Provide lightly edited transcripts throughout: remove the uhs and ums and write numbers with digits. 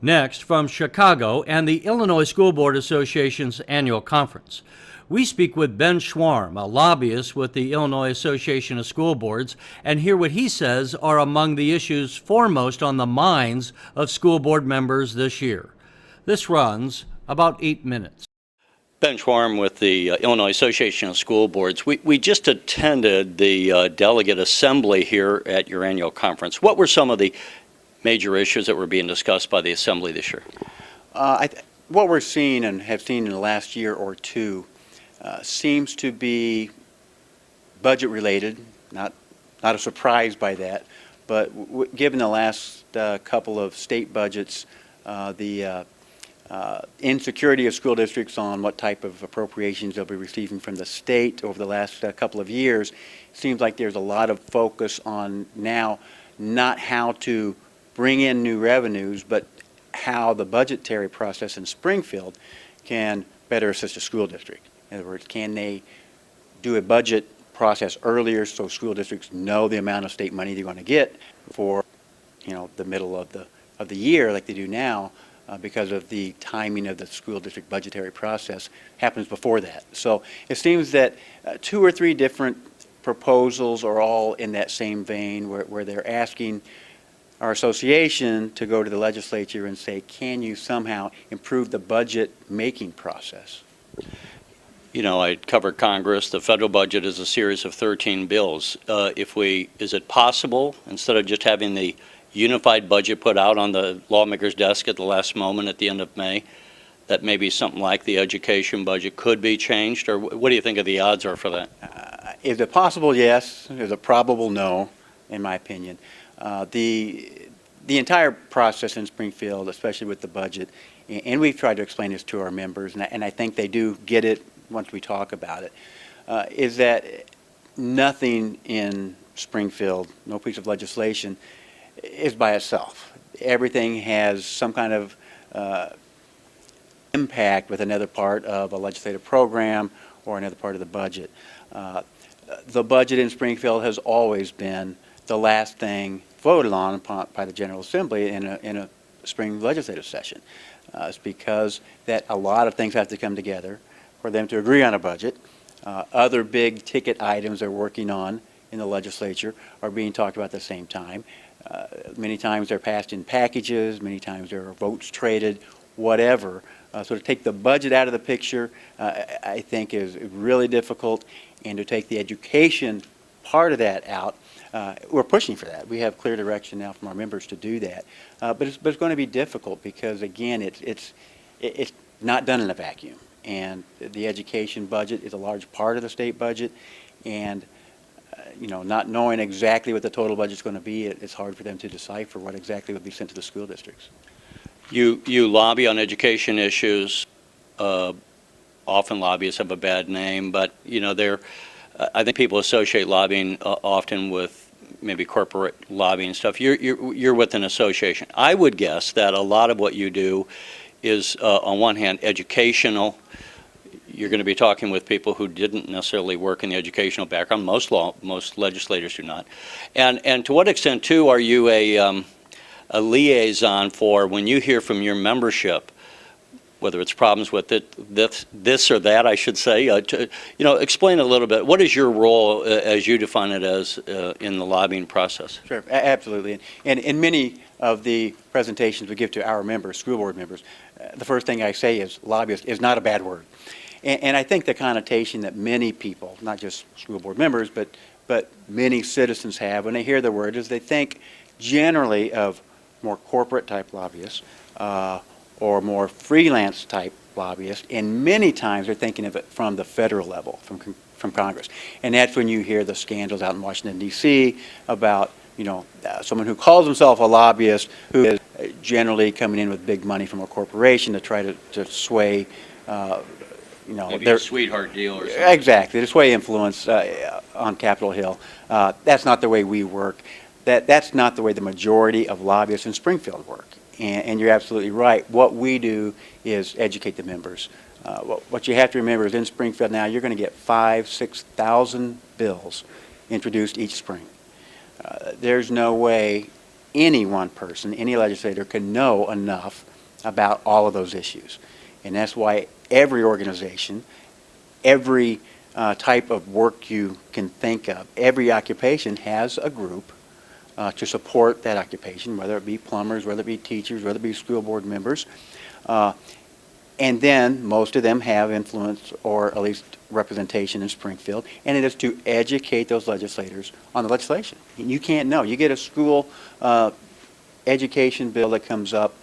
Next, from Chicago and the Illinois School Board Association's annual conference, we speak with Ben Schwarm, a lobbyist with the Illinois Association of School Boards, and hear what he says are among the issues foremost on the minds of school board members this year. This runs about 8 minutes. Ben Schwarm with the Illinois Association of School Boards. We just attended the delegate assembly here at your annual conference. What were some of the major issues that were being discussed by the assembly this year? What we're seeing and have seen in the last year or two seems to be budget related. Not a surprise by that, but given the last couple of state budgets, the insecurity of school districts on what type of appropriations they'll be receiving from the state over the last couple of years, seems like there's a lot of focus on now not how to bring in new revenues, but how the budgetary process in Springfield can better assist a school district. In other words, can they do a budget process earlier so school districts know the amount of state money they're going to get for, the middle of the year like they do now, because of the timing of the school district budgetary process happens before that. So it seems that 2 or 3 different proposals are all in that same vein where they're asking our association to go to the legislature and say, can you somehow improve the budget making process? I cover Congress. The federal budget is a series of 13 bills. Is it possible, instead of just having the unified budget put out on the lawmaker's desk at the last moment at the end of May, that maybe something like the education budget could be changed? Or what do you think of the odds are for that? Is it possible? Yes. Is it probable? No, in my opinion. The entire process in Springfield, especially with the budget, and we've tried to explain this to our members, and I think they do get it once we talk about it, is that nothing in Springfield, no piece of legislation, is by itself. Everything has some kind of impact with another part of a legislative program or another part of the budget. The budget in Springfield has always been the last thing voted on by the General Assembly in a spring legislative session. It's because that a lot of things have to come together for them to agree on a budget. Other big ticket items they're working on in the legislature are being talked about at the same time. Many times they're passed in packages, many times there are votes traded, whatever. So to take the budget out of the picture, I think is really difficult, and to take the education part of that out, we're pushing for that. We have clear direction now from our members to do that, but it's going to be difficult because, again, it's not done in a vacuum, and the education budget is a large part of the state budget, and not knowing exactly what the total budget is going to be, it's hard for them to decipher what exactly would be sent to the school districts. You lobby on education issues. Often lobbyists have a bad name, but I think people associate lobbying often with maybe corporate lobbying stuff. You're with an association. I would guess that a lot of what you do is, on one hand, educational. You're going to be talking with people who didn't necessarily work in the educational background. Most legislators do not. And to what extent, too, are you a liaison for when you hear from your membership, whether it's problems with this or that, I should say? Explain a little bit. What is your role, as you define it, as in the lobbying process? Sure, absolutely. And in many of the presentations we give to our members, school board members, the first thing I say is lobbyist is not a bad word. And I think the connotation that many people, not just school board members, but many citizens have when they hear the word is they think generally of more corporate type lobbyists, or more freelance type lobbyists, and many times they're thinking of it from the federal level, from Congress. And that's when you hear the scandals out in Washington, D.C. about someone who calls himself a lobbyist who is generally coming in with big money from a corporation to try to sway maybe a sweetheart deal or something. Exactly, to sway influence on Capitol Hill. That's not the way we work. That's not the way the majority of lobbyists in Springfield work. And you're absolutely right. What we do is educate the members. What you have to remember is in Springfield now, you're going to get 5,000 to 6,000 bills introduced each spring. There's no way any one person, any legislator can know enough about all of those issues. And that's why every organization, every type of work you can think of, every occupation has a group to support that occupation, whether it be plumbers, whether it be teachers, whether it be school board members. And then most of them have influence or at least representation in Springfield, and it is to educate those legislators on the legislation. You can't know. You get a school education bill that comes up.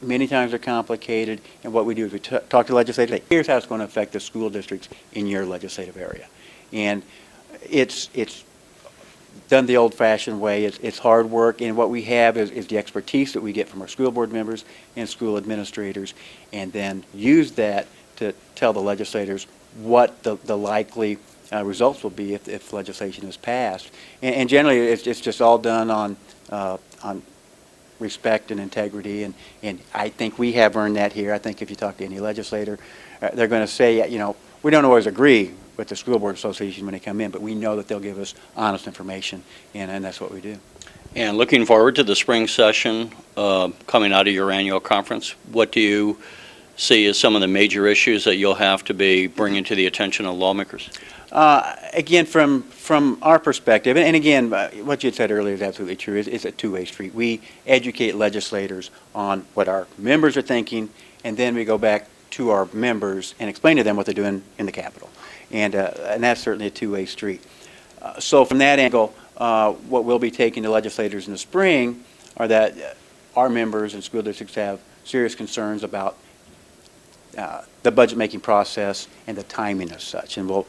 Many times they're complicated, and what we do is we talk to legislators. Say, here's how it's going to affect the school districts in your legislative area, and it's done the old-fashioned way. It's hard work, and what we have is the expertise that we get from our school board members and school administrators, and then use that to tell the legislators what the likely results will be if legislation is passed. And generally, it's just all done on respect and integrity, and I think we have earned that here. I think if you talk to any legislator, they're going to say, you know, we don't always agree with the School Board Association when they come in, but we know that they'll give us honest information, and that's what we do. And looking forward to the spring session coming out of your annual conference, what do you see as some of the major issues that you'll have to be bringing to the attention of lawmakers? Again, from our perspective, and again, what you had said earlier is absolutely true. It's a two-way street. We educate legislators on what our members are thinking, and then we go back to our members and explain to them what they're doing in the Capitol. And that's certainly a two-way street. So from that angle, what we'll be taking to legislators in the spring are that our members and school districts have serious concerns about the budget-making process and the timing of such. And we'll,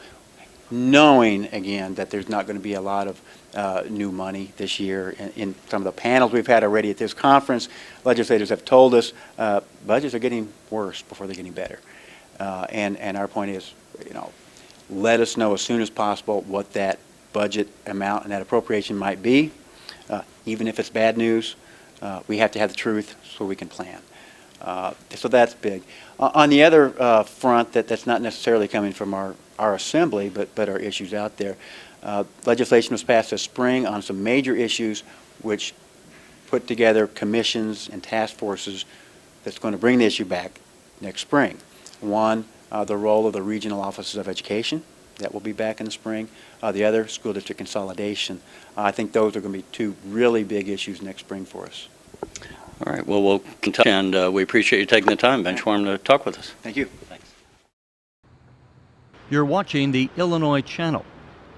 knowing, again, that there's not going to be a lot of new money this year. In some of the panels we've had already at this conference, legislators have told us budgets are getting worse before they're getting better. And our point is, you know, let us know as soon as possible what that budget amount and that appropriation might be. Even if it's bad news, we have to have the truth so we can plan. So that's big. On the other front, that's not necessarily coming from our assembly, but our issues out there. Legislation was passed this spring on some major issues which put together commissions and task forces that's going to bring the issue back next spring. One, the role of the regional offices of education. That will be back in the spring. The other, school district consolidation. I think those are going to be two really big issues next spring for us. All right, well, we'll continue, and we appreciate you taking the time, Ben Schwarm, to talk with us. Thank you. Thanks. You're watching the Illinois Channel,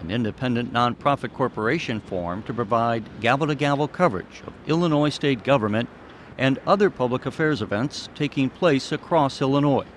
an independent nonprofit corporation formed to provide gavel-to-gavel coverage of Illinois state government and other public affairs events taking place across Illinois.